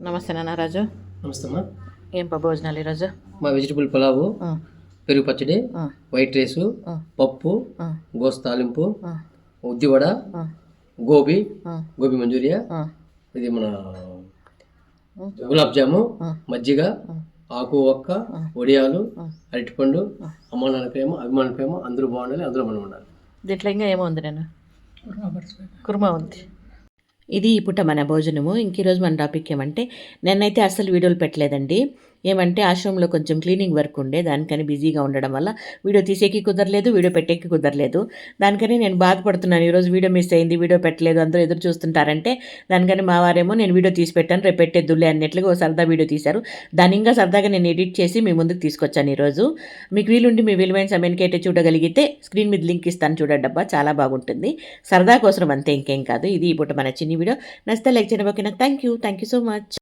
నమస్తే నాన్న రాజు. నమస్తే అమ్మా. ఏం భోజనాలు ఈరోజు? మా వెజిటబుల్ పులావు, పెరుగు పచ్చడి, వైట్ రైసు, పప్పు, గోస్ తాలింపు, ఉద్దివడ, గోబీ మంచూరియా, ఇది మన గులాబ్ జాము, మజ్జిగ, ఆకు ఒక్క, వడియాలు, అరటిపండు, అమ్మ నాన్న ప్రేమ, అభిమాన ప్రేమ, అందరూ బాగుండాలి, అందరూ మనం ఉండాలి. దీంట్లో ఇంకా ఏమో ఉంది నేను కుర్మా ఉంది. ఇది ఈ పూట మన భోజనము. ఇంక ఈరోజు మన టాపిక్ ఏమంటే, నేనైతే అసలు వీడియోలు పెట్టలేదండి. ఏమంటే ఆశ్రమంలో కొంచెం క్లీనింగ్ వర్క్ ఉండే, దానికని బిజీగా ఉండడం వల్ల వీడియో తీసేకి కుదరలేదు, వీడియో పెట్టేకి కుదరలేదు. దానికని నేను బాధపడుతున్నాను. ఈరోజు వీడియో మిస్ అయింది, వీడియో పెట్టలేదు, అందరూ ఎదురు చూస్తుంటారంటే దానికని మా వారేమో నేను వీడియో తీసి పెట్టాను, రేపు పెట్టేద్దులే అన్నట్లుగా ఓ సరదా వీడియో తీశారు. దాన్ని ఇంకా సరదాగా నేను ఎడిట్ చేసి మీ ముందుకు తీసుకొచ్చాను ఈరోజు. మీకు వీలుండి మీ విలువైన సమయానికి అయితే చూడగలిగితే స్క్రీన్ మీద లింక్ ఇస్తాను, చూడండబ్బా, చాలా బాగుంటుంది. సరదా కోసం అంతే, ఇంకేం కాదు. ఇది ఈ పూట మన చిన్ని వీడియో. నచ్చితే లైక్ చేయడం. ఓకేనా? Thank you so much.